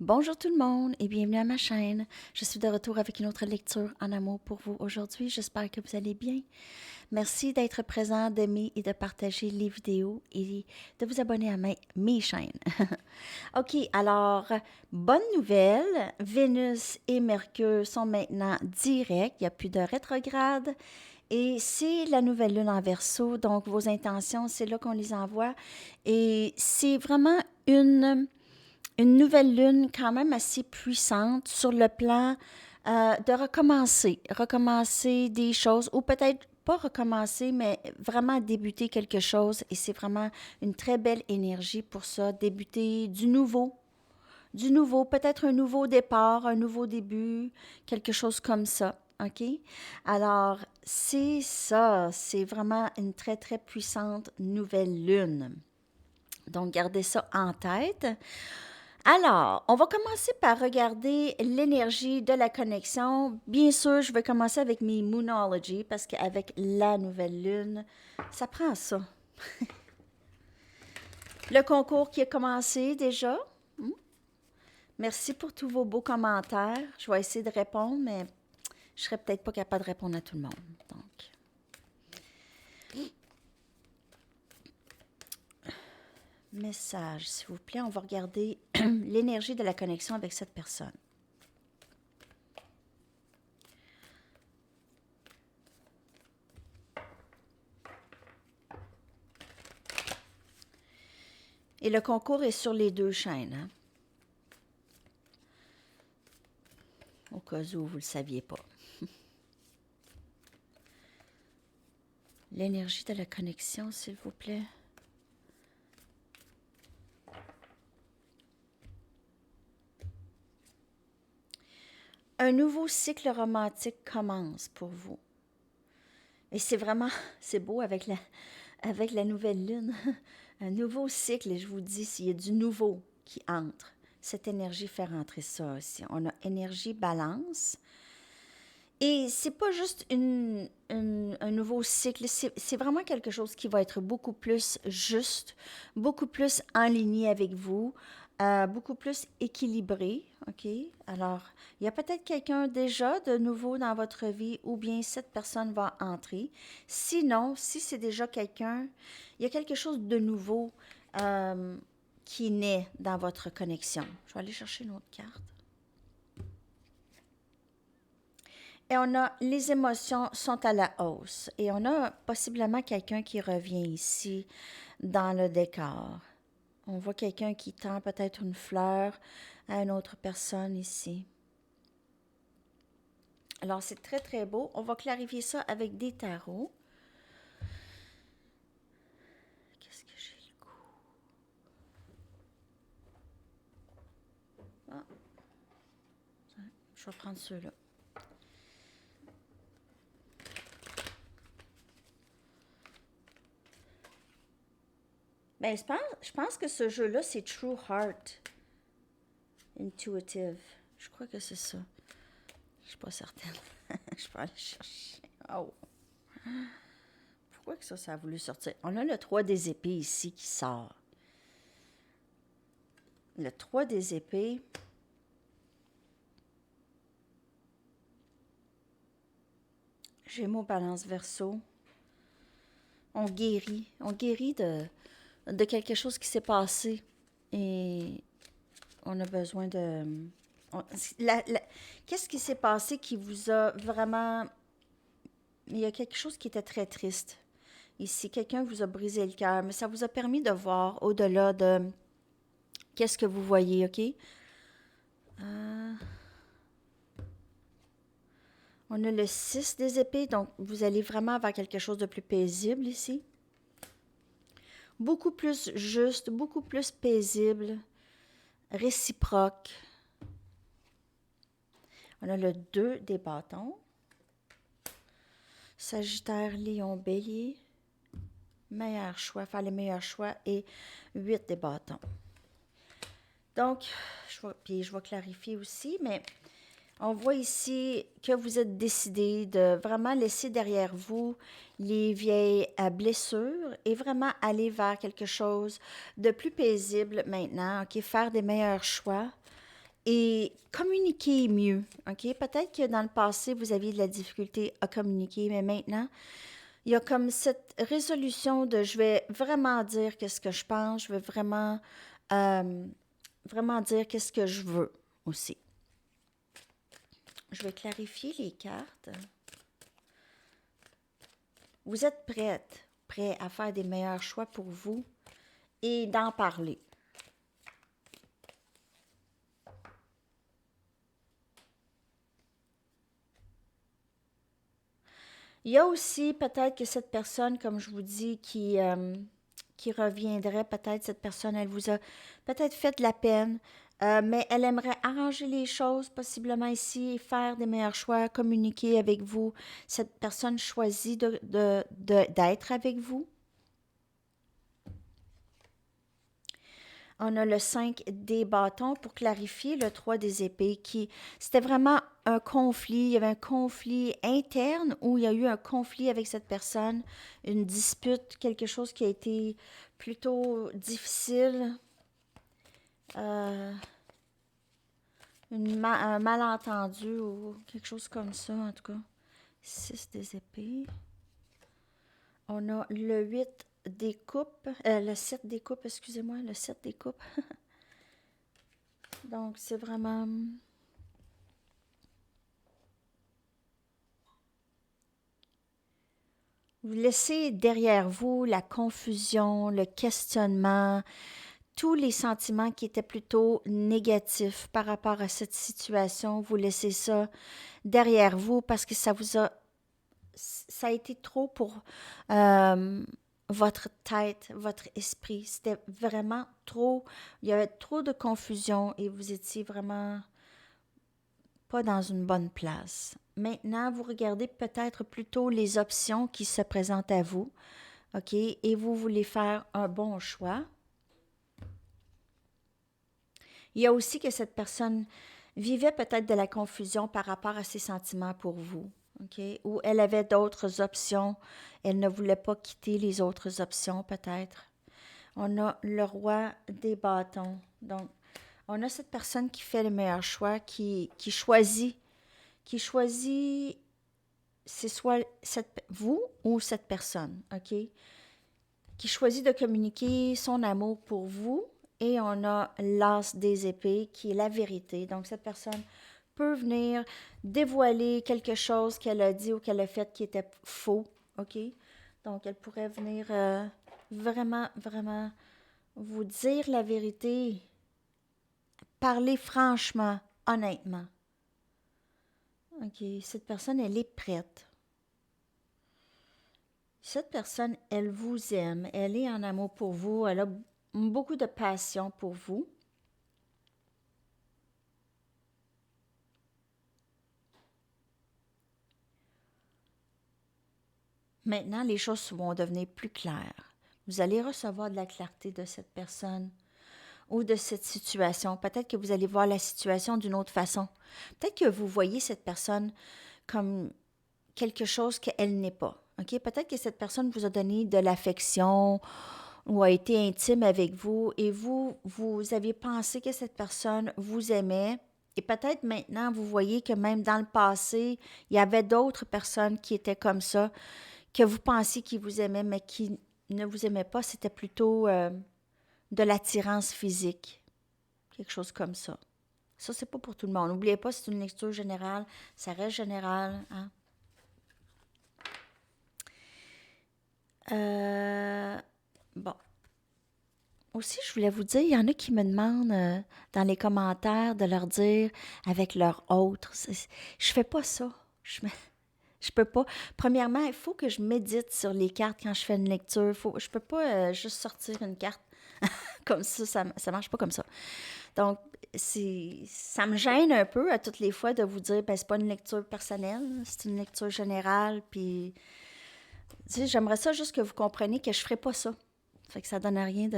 Bonjour tout le monde et bienvenue à ma chaîne. Je suis de retour avec une autre lecture en amour pour vous aujourd'hui. J'espère que vous allez bien. Merci d'être présent, d'aimer et de partager les vidéos et de vous abonner à mes chaînes. OK, alors, bonne nouvelle. Vénus et Mercure sont maintenant directs. Il n'y a plus de rétrograde. Et c'est la nouvelle lune en Verseau, donc vos intentions, c'est là qu'on les envoie. Et c'est vraiment une nouvelle lune quand même assez puissante sur le plan de recommencer des choses, ou peut-être pas recommencer, mais vraiment débuter quelque chose. Et c'est vraiment une très belle énergie pour ça, débuter du nouveau, peut-être un nouveau départ, un nouveau début, quelque chose comme ça. OK? Alors, c'est ça, c'est vraiment une très, très puissante nouvelle lune. Donc, gardez ça en tête. Alors, on va commencer par regarder l'énergie de la connexion. Bien sûr, je vais commencer avec mes Moonology parce qu'avec la nouvelle lune, ça prend ça. Le concours qui a commencé déjà. Merci pour tous vos beaux commentaires. Je vais essayer de répondre, mais je serai peut-être pas capable de répondre à tout le monde. Donc, message, s'il vous plaît. On va regarder l'énergie de la connexion avec cette personne. Et le concours est sur les deux chaînes, hein? Au cas où vous ne le saviez pas. L'énergie de la connexion, s'il vous plaît. Un nouveau cycle romantique commence pour vous. Et c'est vraiment, c'est beau avec la nouvelle lune. Un nouveau cycle, et je vous dis, s'il y a du nouveau qui entre, cette énergie fait rentrer ça aussi. On a énergie balance. Et c'est pas juste un nouveau cycle, c'est vraiment quelque chose qui va être beaucoup plus juste, beaucoup plus en ligne avec vous, beaucoup plus équilibré, OK? Alors, il y a peut-être quelqu'un déjà de nouveau dans votre vie ou bien cette personne va entrer. Sinon, si c'est déjà quelqu'un, il y a quelque chose de nouveau qui naît dans votre connexion. Je vais aller chercher une autre carte. Et on a les émotions sont à la hausse. Et on a possiblement quelqu'un qui revient ici dans le décor. On voit quelqu'un qui tend peut-être une fleur à une autre personne ici. Alors, c'est très, très beau. On va clarifier ça avec des tarots. Qu'est-ce que j'ai le goût? Ah, je vais prendre ceux-là. Ben, je pense que ce jeu-là, c'est True Heart Intuitive. Je crois que c'est ça. Je suis pas certaine. Je peux aller chercher. Oh! Pourquoi que ça a voulu sortir? On a le 3 des épées ici qui sort. Le 3 des épées. Gémeaux, Balance, Verseau. On guérit. On guérit de quelque chose qui s'est passé. Et on a besoin de... Qu'est-ce qui s'est passé qui vous a vraiment... Il y a quelque chose qui était très triste. Ici, quelqu'un vous a brisé le cœur, mais ça vous a permis de voir au-delà de qu'est-ce que vous voyez, OK? On a le 6 des épées, donc vous allez vraiment vers quelque chose de plus paisible ici. Beaucoup plus juste, beaucoup plus paisible, réciproque. On a le 2 des bâtons. Sagittaire, Lion, Bélier. Meilleur choix, faire les meilleurs choix. Et 8 des bâtons. Donc, je vais clarifier aussi, mais on voit ici que vous êtes décidé de vraiment laisser derrière vous les vieilles blessures et vraiment aller vers quelque chose de plus paisible maintenant, OK? Faire des meilleurs choix et communiquer mieux, OK? Peut-être que dans le passé, vous aviez de la difficulté à communiquer, mais maintenant, il y a comme cette résolution de je vais vraiment dire qu'est-ce que je pense, je vais euh, vraiment dire qu'est-ce que je veux aussi. Je vais clarifier les cartes. Vous êtes prêt à faire des meilleurs choix pour vous et d'en parler. Il y a aussi peut-être que cette personne, comme je vous dis, qui reviendrait, peut-être cette personne, elle vous a peut-être fait de la peine, mais elle aimerait arranger les choses possiblement ici et faire des meilleurs choix, communiquer avec vous. Cette personne choisit d'être avec vous. On a le 5 des bâtons pour clarifier le 3 des épées c'était vraiment un conflit, il y avait un conflit interne où il y a eu un conflit avec cette personne, une dispute, quelque chose qui a été plutôt difficile, euh, un malentendu ou quelque chose comme ça en tout cas. 6 des épées. On a le 8 des coupes, le 7 des coupes, excusez-moi, le 7 des coupes. Donc, c'est vraiment... Vous laissez derrière vous la confusion, le questionnement, tous les sentiments qui étaient plutôt négatifs par rapport à cette situation. Vous laissez ça derrière vous parce que ça a été trop pour votre tête, votre esprit. C'était vraiment trop, il y avait trop de confusion et vous étiez vraiment pas dans une bonne place. Maintenant, vous regardez peut-être plutôt les options qui se présentent à vous, OK? Et vous voulez faire un bon choix. Il y a aussi que cette personne vivait peut-être de la confusion par rapport à ses sentiments pour vous, OK? Ou elle avait d'autres options. Elle ne voulait pas quitter les autres options, peut-être. On a le roi des bâtons. Donc, on a cette personne qui fait le meilleur choix, qui choisit, c'est soit vous ou cette personne, OK? Qui choisit de communiquer son amour pour vous. Et on a l'as des épées qui est la vérité. Donc, cette personne peut venir dévoiler quelque chose qu'elle a dit ou qu'elle a fait qui était faux, OK? Donc, elle pourrait venir vraiment, vraiment vous dire la vérité, parler franchement, honnêtement. OK, cette personne, elle est prête. Cette personne, elle vous aime, elle est en amour pour vous, elle a beaucoup de passion pour vous. Maintenant, les choses vont devenir plus claires. Vous allez recevoir de la clarté de cette personne ou de cette situation. Peut-être que vous allez voir la situation d'une autre façon. Peut-être que vous voyez cette personne comme quelque chose qu'elle n'est pas. OK? Peut-être que cette personne vous a donné de l'affection ou a été intime avec vous et vous avez pensé que cette personne vous aimait. Et peut-être maintenant, vous voyez que même dans le passé, il y avait d'autres personnes qui étaient comme ça, que vous pensiez qu'ils vous aimaient, mais qui ne vous aimaient pas. C'était plutôt de l'attirance physique, quelque chose comme ça. Ça, c'est pas pour tout le monde. N'oubliez pas, c'est une lecture générale. Ça reste général. Hein? Bon. Aussi, je voulais vous dire, il y en a qui me demandent dans les commentaires de leur dire avec leur autre. Je fais pas ça. Je peux pas. Premièrement, il faut que je médite sur les cartes quand je fais une lecture. Je peux pas juste sortir une carte comme ça marche pas comme ça. Donc, ça me gêne un peu à toutes les fois de vous dire, ben c'est pas une lecture personnelle, c'est une lecture générale, puis, tu sais, j'aimerais ça juste que vous compreniez que je ferais pas ça. Fait que ça donne rien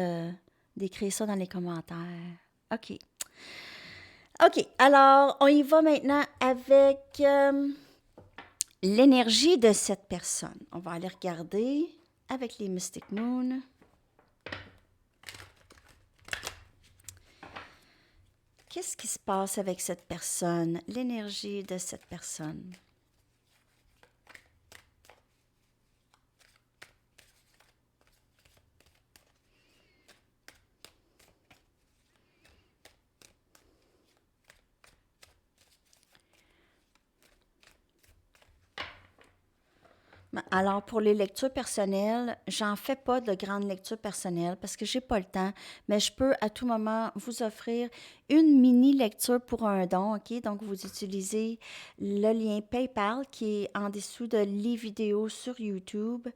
d'écrire ça dans les commentaires. OK. OK, alors, on y va maintenant avec l'énergie de cette personne. On va aller regarder avec les Mystic Moon. Qu'est-ce qui se passe avec cette personne? L'énergie de cette personne. Alors, pour les lectures personnelles, j'en fais pas de grandes lectures personnelles parce que j'ai pas le temps, mais je peux à tout moment vous offrir une mini lecture pour un don, OK? Donc, vous utilisez le lien PayPal qui est en dessous de les vidéos sur YouTube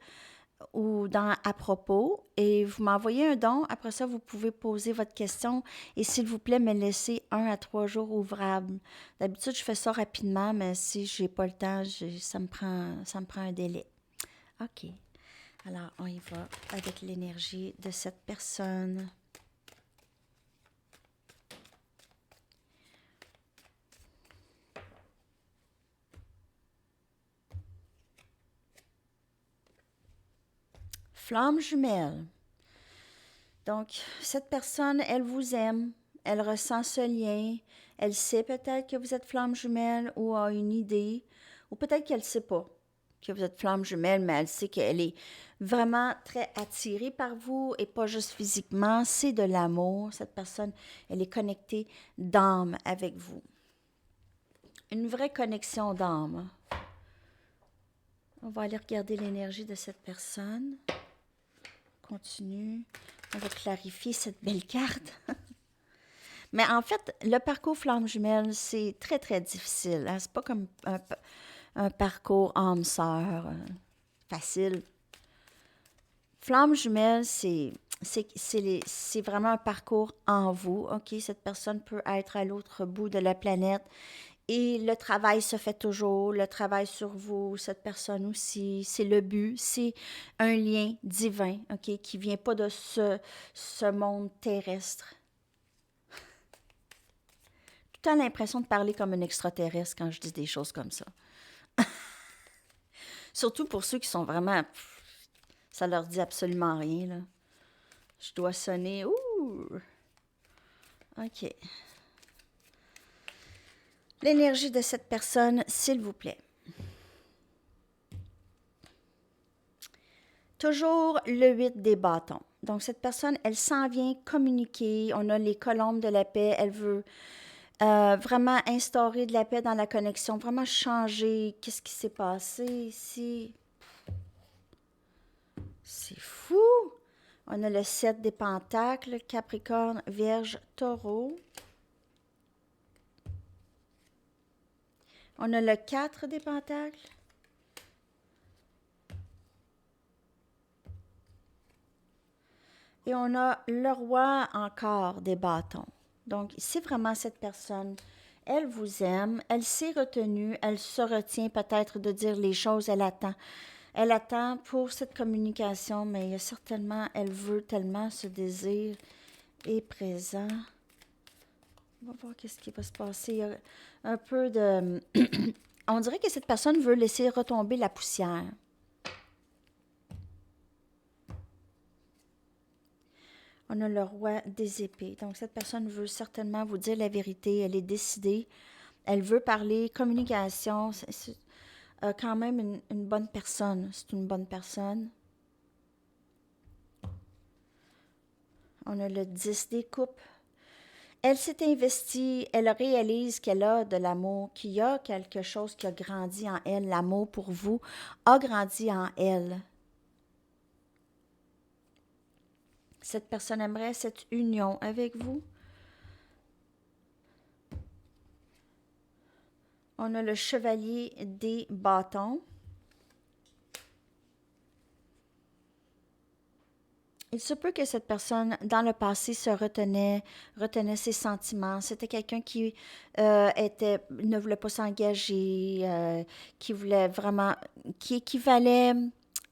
ou dans à propos et vous m'envoyez un don. Après ça, vous pouvez poser votre question et s'il vous plaît, me laisser 1 à 3 jours ouvrables. D'habitude, je fais ça rapidement, mais si j'ai pas le temps, ça me prend un délai. OK. Alors, on y va avec l'énergie de cette personne. Flamme jumelle. Donc, cette personne, elle vous aime, elle ressent ce lien, elle sait peut-être que vous êtes flamme jumelle ou a une idée, ou peut-être qu'elle ne sait pas que vous êtes flamme jumelle, mais elle sait qu'elle est vraiment très attirée par vous et pas juste physiquement, c'est de l'amour. Cette personne, elle est connectée d'âme avec vous. Une vraie connexion d'âme. On va aller regarder l'énergie de cette personne. Continue. On va clarifier cette belle carte. Mais en fait, le parcours flamme jumelle, c'est très, très difficile. Hein? C'est pas comme un parcours âme-sœur facile. Flamme jumelle, c'est vraiment un parcours en vous. OK? Cette personne peut être à l'autre bout de la planète et le travail se fait toujours, le travail sur vous, cette personne aussi, c'est le but, c'est un lien divin, OK, qui vient pas de ce monde terrestre. Tout le temps l'impression de parler comme un extraterrestre quand je dis des choses comme ça. Surtout pour ceux qui sont vraiment... Ça leur dit absolument rien, là. Je dois sonner... Ouh! OK. L'énergie de cette personne, s'il vous plaît. Toujours le 8 des bâtons. Donc, cette personne, elle s'en vient communiquer. On a les colombes de la paix. Elle veut vraiment instaurer de la paix dans la connexion, vraiment changer. Qu'est-ce qui s'est passé ici? C'est fou! On a le 7 des pentacles, Capricorne, Vierge, Taureau. On a le 4 des pentacles. Et on a le roi encore des bâtons. Donc, c'est vraiment cette personne. Elle vous aime, elle s'est retenue, elle se retient peut-être de dire les choses, elle attend. Elle attend pour cette communication, mais il y a certainement, elle veut tellement, ce désir est présent. On va voir qu'est-ce qui va se passer. Il y a un peu de... On dirait que cette personne veut laisser retomber la poussière. On a le roi des épées. Donc, cette personne veut certainement vous dire la vérité. Elle est décidée. Elle veut parler. Communication. C'est quand même une bonne personne. C'est une bonne personne. On a le 10 des coupes. Elle s'est investie. Elle réalise qu'elle a de l'amour, qu'il y a quelque chose qui a grandi en elle. L'amour pour vous a grandi en elle. Cette personne aimerait cette union avec vous. On a le chevalier des bâtons. Il se peut que cette personne, dans le passé, retenait ses sentiments. C'était quelqu'un qui ne voulait pas s'engager, qui voulait vraiment, qui équivalait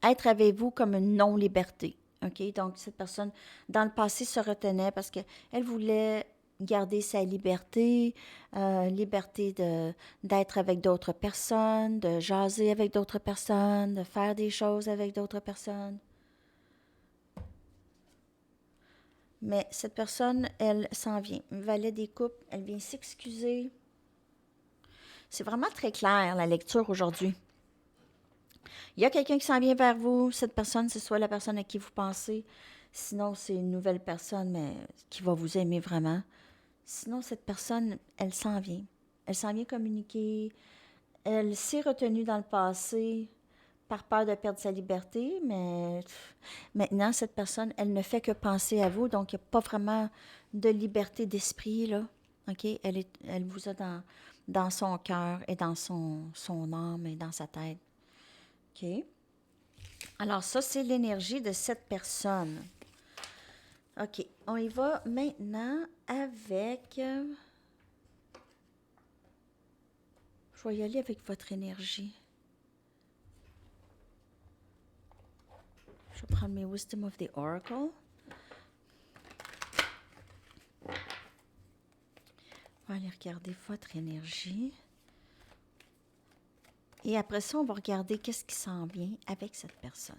être avec vous comme une non-liberté. OK? Donc, cette personne, dans le passé, se retenait parce qu'elle voulait garder sa liberté, liberté d'être avec d'autres personnes, de jaser avec d'autres personnes, de faire des choses avec d'autres personnes. Mais cette personne, elle s'en vient. Valet des coupes, elle vient s'excuser. C'est vraiment très clair, la lecture aujourd'hui. Il y a quelqu'un qui s'en vient vers vous. Cette personne, c'est soit la personne à qui vous pensez. Sinon, c'est une nouvelle personne, mais qui va vous aimer vraiment. Sinon, cette personne, elle s'en vient. Elle s'en vient communiquer. Elle s'est retenue dans le passé par peur de perdre sa liberté, mais maintenant, cette personne, elle ne fait que penser à vous, donc il n'y a pas vraiment de liberté d'esprit, là. OK? Elle vous a dans son cœur et dans son âme et dans sa tête. OK? Alors, ça, c'est l'énergie de cette personne. OK. On y va maintenant avec... je vais y aller avec votre énergie. Je vais prendre mes Wisdom of the Oracle. On va aller regarder votre énergie. Et après ça, on va regarder qu'est-ce qui s'en vient avec cette personne.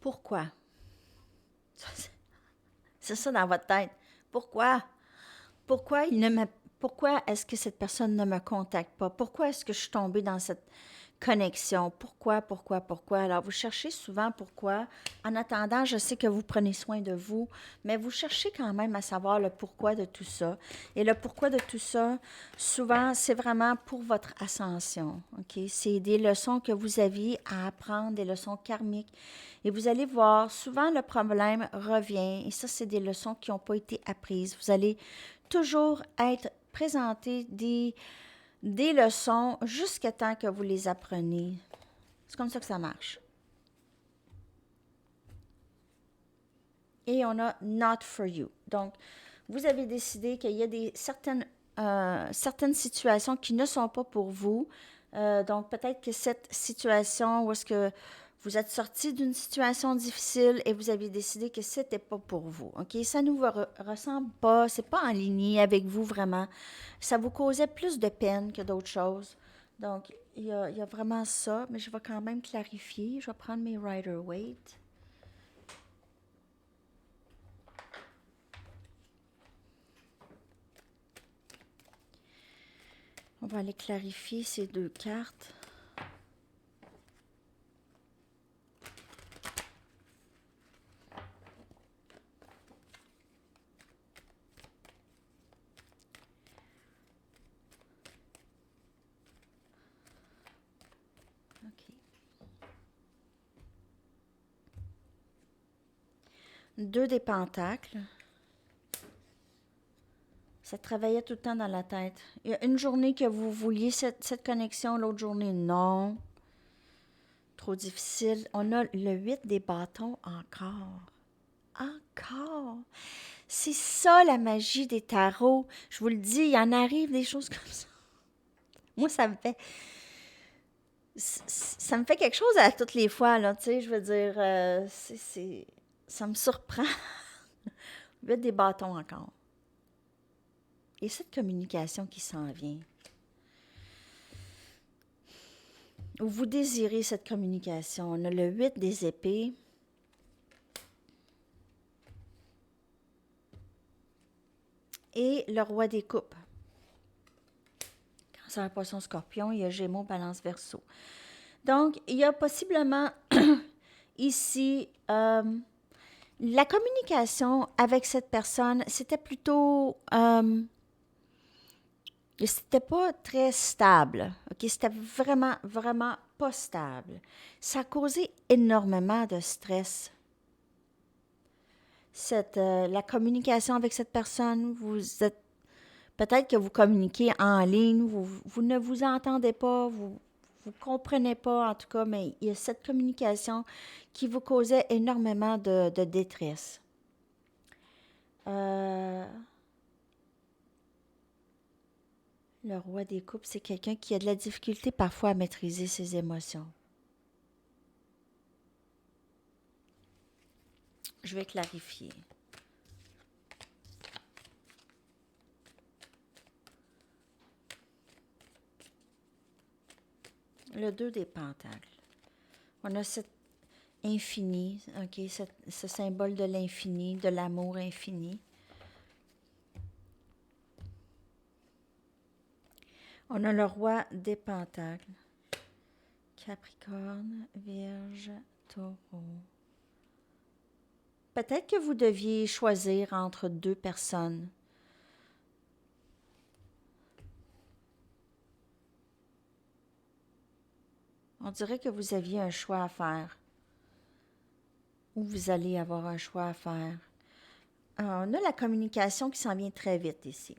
Pourquoi? C'est ça dans votre tête. Pourquoi? Pourquoi pourquoi est-ce que cette personne ne me contacte pas? Pourquoi est-ce que je suis tombée dans cette connexion? Pourquoi? Alors, vous cherchez souvent pourquoi. En attendant, je sais que vous prenez soin de vous, mais vous cherchez quand même à savoir le pourquoi de tout ça. Et le pourquoi de tout ça, souvent, c'est vraiment pour votre ascension. OK? C'est des leçons que vous aviez à apprendre, des leçons karmiques. Et vous allez voir, souvent, le problème revient. Et ça, c'est des leçons qui n'ont pas été apprises. Vous allez toujours être présenté des leçons jusqu'à temps que vous les appreniez. C'est comme ça que ça marche. Et on a Not for you. Donc, vous avez décidé qu'il y a certaines situations qui ne sont pas pour vous. Donc, peut-être que cette situation où est-ce que vous êtes sorti d'une situation difficile et vous avez décidé que c'était pas pour vous. OK? Ça ne vous ressemble pas, c'est pas en ligne avec vous vraiment. Ça vous causait plus de peine que d'autres choses. Donc, il y a vraiment ça, mais je vais quand même clarifier. Je vais prendre mes Rider-Waite. On va aller clarifier ces deux cartes. OK. Deux des pentacles. Ça travaillait tout le temps dans la tête. Il y a une journée que vous vouliez cette connexion, l'autre journée, non. Trop difficile. On a le 8 des bâtons encore. Encore. C'est ça la magie des tarots. Je vous le dis, il en arrive des choses comme ça. Moi, ça me fait quelque chose à toutes les fois, là, tu sais, je veux dire, ça me surprend. 8 des bâtons encore. Et cette communication qui s'en vient. Ou vous désirez cette communication. On a le 8 des épées. Et le roi des coupes. Cancer, poisson, scorpion, il y a Gémeaux, Balance, Verseau. Donc, il y a possiblement ici la communication avec cette personne, c'était plutôt c'était pas très stable. OK? C'était vraiment, vraiment pas stable. Ça a causé énormément de stress. La communication avec cette personne, peut-être que vous communiquez en ligne, vous ne vous entendez pas, vous comprenez pas en tout cas, mais il y a cette communication qui vous causait énormément de détresse. Le roi des coupes, c'est quelqu'un qui a de la difficulté parfois à maîtriser ses émotions. Je vais clarifier. Le 2 des pentacles. On a cet infini, ok, ce symbole de l'infini, de l'amour infini. On a le roi des pentacles. Capricorne, Vierge, Taureau. Peut-être que vous deviez choisir entre deux personnes. On dirait que vous aviez un choix à faire. Ou vous allez avoir un choix à faire. On a la communication qui s'en vient très vite ici.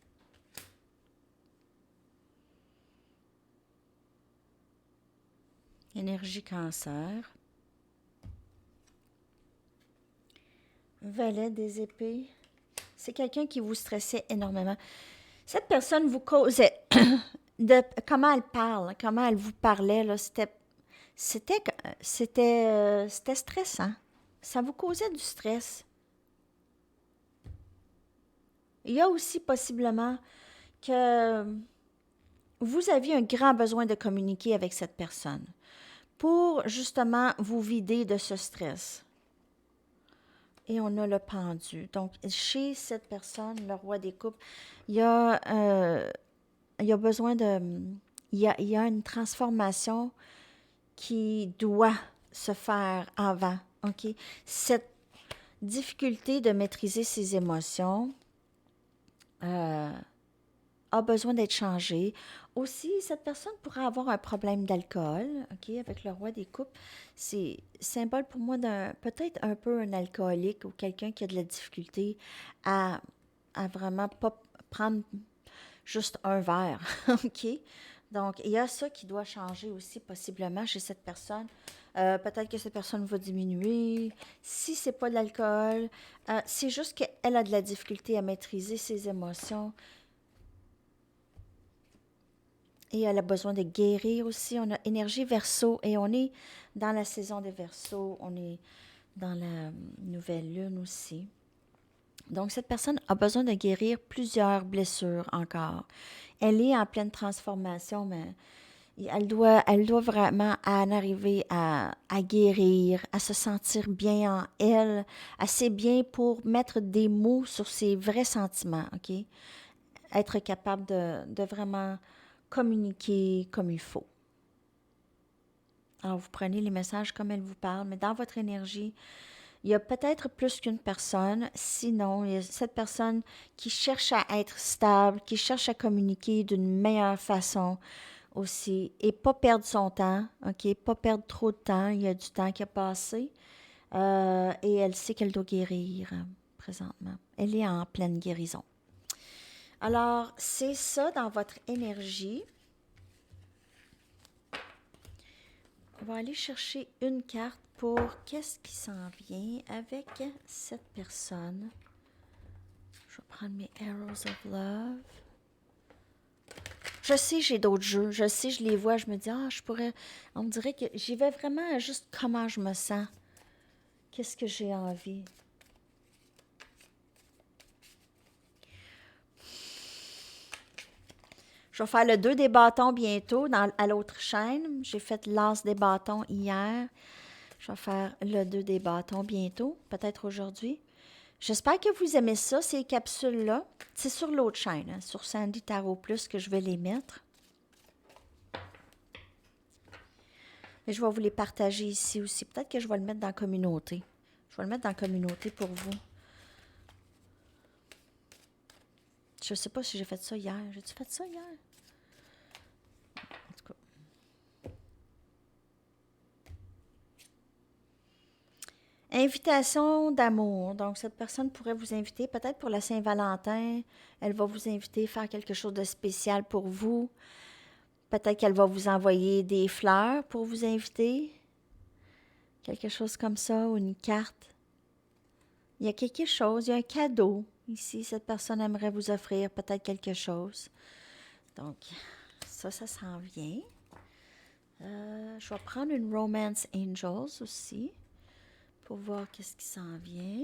Énergie cancer. Valet des épées. C'est quelqu'un qui vous stressait énormément. Cette personne vous causait de comment elle parle, comment elle vous parlait, là, c'était stressant. Ça vous causait du stress. Il y a aussi possiblement que vous aviez un grand besoin de communiquer avec cette personne pour justement vous vider de ce stress. Et on a le pendu. Donc, chez cette personne, le roi des coupes, il y a besoin de... Il y a une transformation qui doit se faire avant. OK? Cette difficulté de maîtriser ses émotions a besoin d'être changée. Aussi, cette personne pourrait avoir un problème d'alcool, OK, avec le roi des coupes. C'est symbole pour moi d'un peut-être un peu un alcoolique ou quelqu'un qui a de la difficulté à vraiment pas prendre juste un verre, OK? Donc, il y a ça qui doit changer aussi possiblement chez cette personne. Peut-être que cette personne va diminuer. Si c'est pas de l'alcool, c'est juste qu'elle a de la difficulté à maîtriser ses émotions. Et elle a besoin de guérir aussi. On a énergie Verseau et on est dans la saison des Verseaux. On est dans la nouvelle lune aussi. Donc, cette personne a besoin de guérir plusieurs blessures encore. Elle est en pleine transformation, mais elle doit vraiment en arriver à guérir, à se sentir bien en elle, assez bien pour mettre des mots sur ses vrais sentiments, OK? Être capable de vraiment communiquer comme il faut. Alors, vous prenez les messages comme elle vous parle, mais dans votre énergie, il y a peut-être plus qu'une personne. Sinon, il y a cette personne qui cherche à être stable, qui cherche à communiquer d'une meilleure façon aussi et pas perdre son temps, OK? Pas perdre trop de temps. Il y a du temps qui a passé et elle sait qu'elle doit guérir présentement. Elle est en pleine guérison. Alors, c'est ça dans votre énergie. On va aller chercher une carte pour qu'est-ce qui s'en vient avec cette personne. Je vais prendre mes Arrows of Love. Je sais, j'ai d'autres jeux. Je sais, je les vois. Je me dis, je pourrais... On me dirait que j'y vais vraiment juste comment je me sens. Qu'est-ce que j'ai envie. Je vais faire le 2 des bâtons bientôt à l'autre chaîne. J'ai fait l'as des bâtons hier. Je vais faire le 2 des bâtons bientôt, peut-être aujourd'hui. J'espère que vous aimez ça, ces capsules-là. C'est sur l'autre chaîne, hein, sur Sandy Tarot Plus, que je vais les mettre. Et je vais vous les partager ici aussi. Peut-être que je vais le mettre dans la communauté. Je vais le mettre dans la communauté pour vous. Je ne sais pas si j'ai fait ça hier. J'ai-tu fait ça hier? En tout cas. Invitation d'amour. Donc, cette personne pourrait vous inviter, peut-être pour la Saint-Valentin. Elle va vous inviter à faire quelque chose de spécial pour vous. Peut-être qu'elle va vous envoyer des fleurs pour vous inviter. Quelque chose comme ça, ou une carte. Il y a quelque chose, il y a un cadeau ici. Cette personne aimerait vous offrir peut-être quelque chose. Donc, ça s'en vient. Je vais prendre une Romance Angels aussi pour voir qu'est-ce qui s'en vient.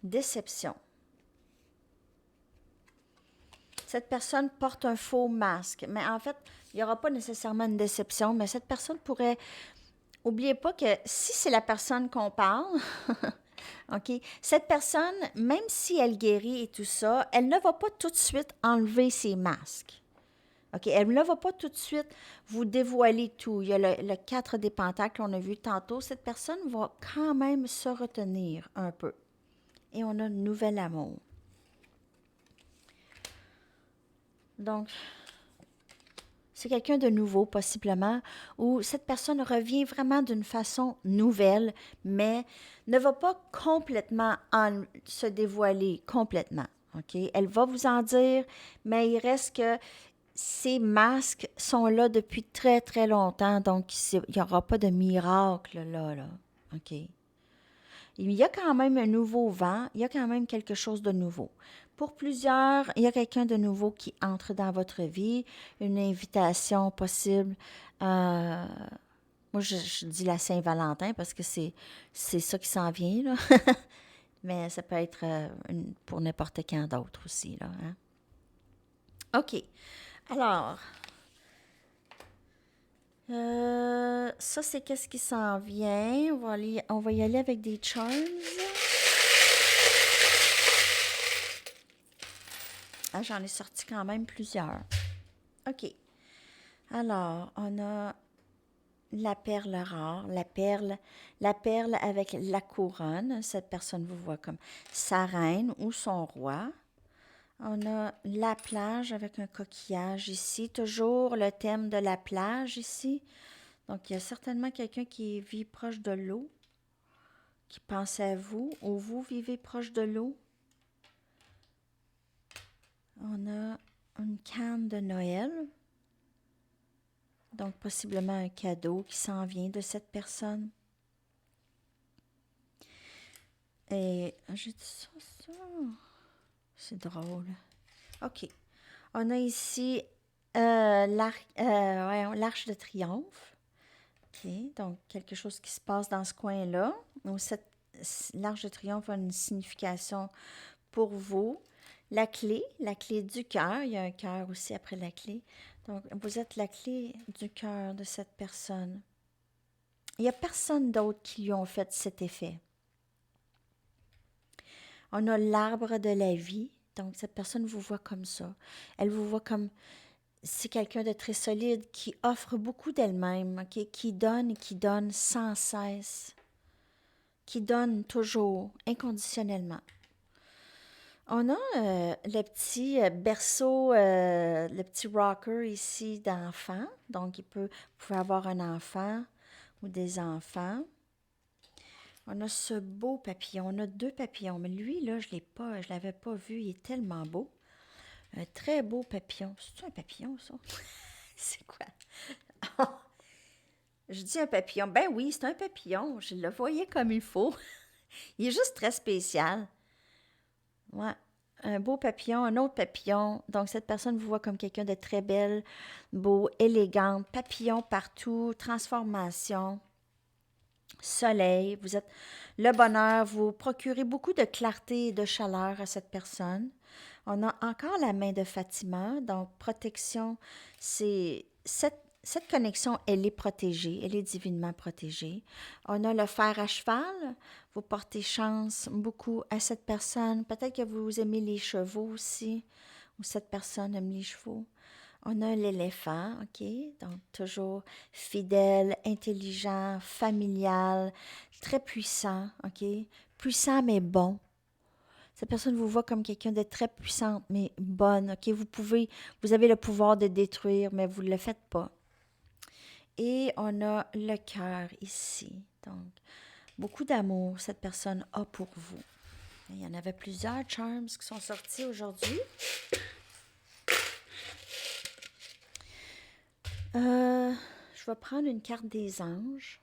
Déception. Cette personne porte un faux masque, mais en fait, il n'y aura pas nécessairement une déception, mais cette personne pourrait... Oubliez pas que si c'est la personne qu'on parle, OK, cette personne, même si elle guérit et tout ça, elle ne va pas tout de suite enlever ses masques. OK, elle ne va pas tout de suite vous dévoiler tout. Il y a le 4 des pentacles qu'on a vu tantôt. Cette personne va quand même se retenir un peu. Et on a un nouvel amour. Donc, c'est quelqu'un de nouveau, possiblement, où cette personne revient vraiment d'une façon nouvelle, mais ne va pas complètement se dévoiler complètement. OK? Elle va vous en dire, mais il reste que ces masques sont là depuis très, très longtemps, donc il n'y aura pas de miracle là. OK? Il y a quand même un nouveau vent, il y a quand même quelque chose de nouveau. Pour plusieurs, il y a quelqu'un de nouveau qui entre dans votre vie, une invitation possible. Moi, je dis la Saint-Valentin parce que c'est ça qui s'en vient, là. Mais ça peut être pour n'importe quand d'autre aussi, là. Hein? OK. Alors, ça, c'est qu'est-ce qui s'en vient. On va y aller avec des charms. Ah, j'en ai sorti quand même plusieurs. OK. Alors, on a la perle rare, la perle avec la couronne. Cette personne vous voit comme sa reine ou son roi. On a la plage avec un coquillage ici. Toujours le thème de la plage ici. Donc, il y a certainement quelqu'un qui vit proche de l'eau, qui pense à vous, ou vous vivez proche de l'eau. On a une canne de Noël. Donc, possiblement un cadeau qui s'en vient de cette personne. Et j'ai dit ça. C'est drôle. OK. On a ici l'arche de triomphe. OK. Donc, quelque chose qui se passe dans ce coin-là. Donc, l'arche de triomphe a une signification pour vous. La clé du cœur. Il y a un cœur aussi après la clé. Donc, vous êtes la clé du cœur de cette personne. Il n'y a personne d'autre qui lui ont fait cet effet. On a l'arbre de la vie. Donc, cette personne vous voit comme ça. Elle vous voit comme... C'est quelqu'un de très solide qui offre beaucoup d'elle-même, okay? Qui donne sans cesse. Qui donne toujours, inconditionnellement. On a le petit berceau, le petit rocker ici d'enfant. Donc, vous pouvez avoir un enfant ou des enfants. On a ce beau papillon. On a 2 papillons, mais lui, là, je ne l'avais pas vu. Il est tellement beau. Un très beau papillon. C'est un papillon, ça? C'est quoi? Je dis un papillon. Ben oui, c'est un papillon. Je le voyais comme il faut. Il est juste très spécial. Ouais. Un beau papillon, un autre papillon. Donc, cette personne vous voit comme quelqu'un de très belle, beau, élégante. Papillon partout, transformation. Soleil, vous êtes le bonheur, vous procurez beaucoup de clarté et de chaleur à cette personne. On a encore la main de Fatima, donc protection, c'est cette connexion, elle est protégée, elle est divinement protégée. On a le fer à cheval, vous portez chance beaucoup à cette personne. Peut-être que vous aimez les chevaux aussi, ou cette personne aime les chevaux. On a l'éléphant, OK? Donc, toujours fidèle, intelligent, familial, très puissant, OK? Puissant, mais bon. Cette personne vous voit comme quelqu'un de très puissante, mais bonne, OK? Vous avez le pouvoir de détruire, mais vous ne le faites pas. Et on a le cœur ici. Donc, beaucoup d'amour, cette personne a pour vous. Il y en avait plusieurs charms qui sont sortis aujourd'hui. Je vais prendre une carte des anges.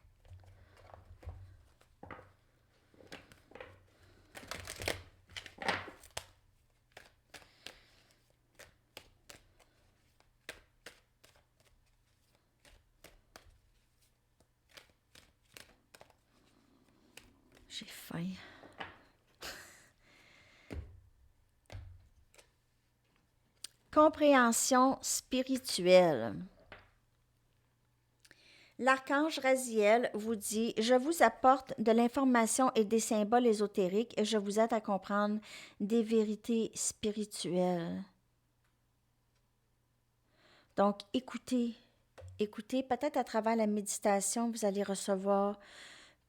J'ai faim. Compréhension spirituelle. L'archange Raziel vous dit « Je vous apporte de l'information et des symboles ésotériques et je vous aide à comprendre des vérités spirituelles. » Donc, écoutez, peut-être à travers la méditation, vous allez recevoir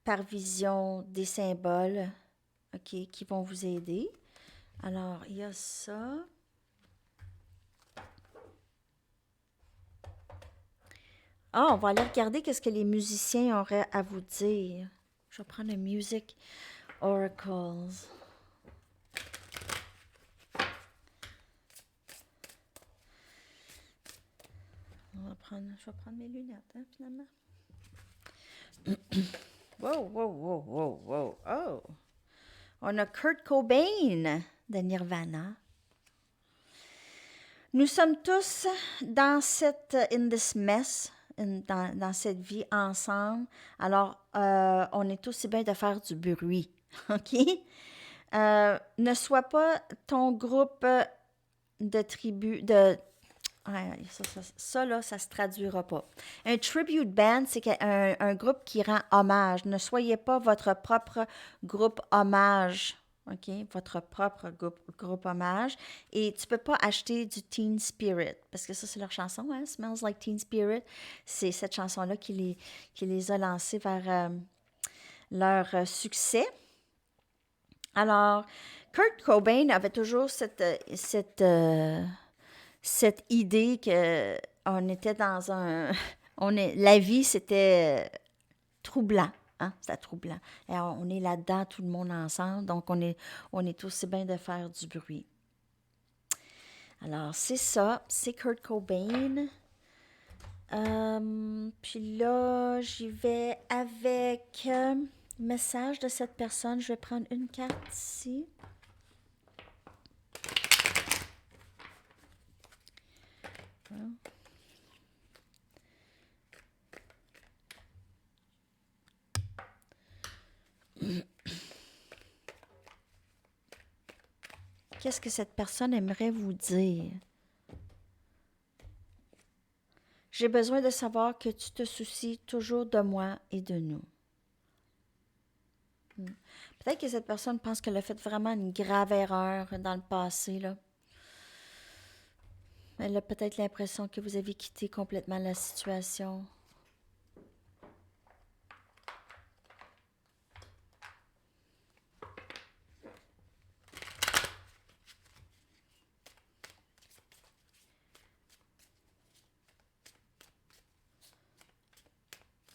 par vision des symboles, OK, qui vont vous aider. Alors, il y a ça. Ah, on va aller regarder qu'est-ce que les musiciens auraient à vous dire. Je vais prendre le Music Oracles. Je vais prendre mes lunettes, hein, finalement. Wow. Oh! On a Kurt Cobain de Nirvana. Nous sommes tous dans in this mess, dans cette vie ensemble. Alors, on est aussi bien de faire du bruit, OK? Ne sois pas ton groupe de tribu, ça ne se traduira pas. Un tribute band, c'est un groupe qui rend hommage. Ne soyez pas votre propre groupe hommage. OK? Votre propre groupe hommage. Et tu ne peux pas acheter du Teen Spirit, parce que ça, c'est leur chanson, hein? Smells Like Teen Spirit. C'est cette chanson-là qui les a lancés vers leur succès. Alors, Kurt Cobain avait toujours cette idée que on était dans la vie, c'était troublant. Hein? C'était troublant. Et on est là-dedans, tout le monde ensemble, donc on est aussi bien de faire du bruit. Alors, c'est ça, c'est Kurt Cobain. Puis là, j'y vais avec le message de cette personne. Je vais prendre une carte ici. Qu'est-ce que cette personne aimerait vous dire? J'ai besoin de savoir que tu te soucies toujours de moi et de nous. Peut-être que cette personne pense qu'elle a fait vraiment une grave erreur dans le passé, là. Elle a peut-être l'impression que vous avez quitté complètement la situation.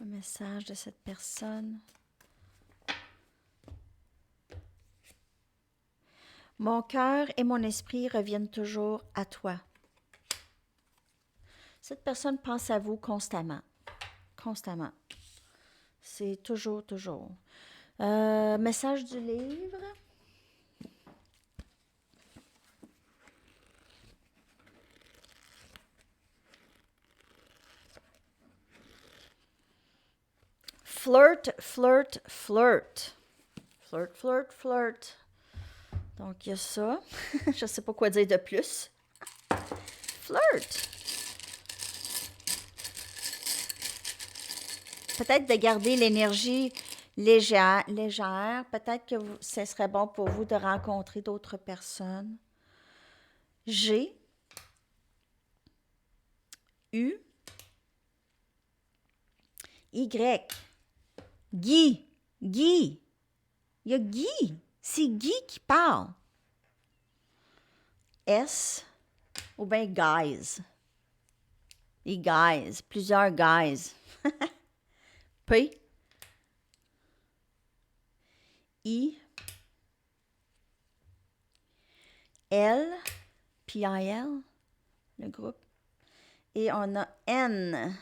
Un message de cette personne. Mon cœur et mon esprit reviennent toujours à toi. Cette personne pense à vous constamment. Constamment. C'est toujours. Message du livre. Flirt. Donc, il y a ça. Je ne sais pas quoi dire de plus. Flirt. Peut-être de garder l'énergie légère. Peut-être que ce serait bon pour vous de rencontrer d'autres personnes. G. U. Y. Guy. Il y a Guy. C'est Guy qui parle. S. Ou bien guys. Les guys. Plusieurs guys. P. I. L. P-I-L. Le groupe. Et on a N.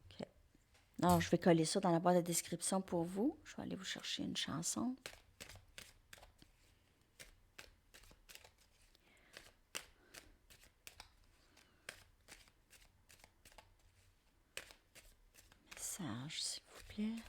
OK. Alors, je vais coller ça dans la boîte de description pour vous. Je vais aller vous chercher une chanson. message, s'il vous plaît.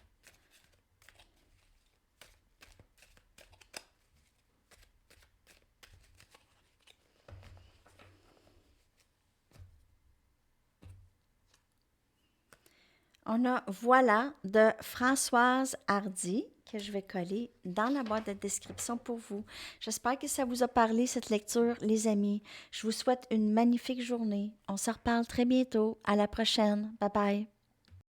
On a Voilà de Françoise Hardy que je vais coller dans la boîte de description pour vous. J'espère que ça vous a parlé, cette lecture, les amis. Je vous souhaite une magnifique journée. On se reparle très bientôt. À la prochaine. Bye bye.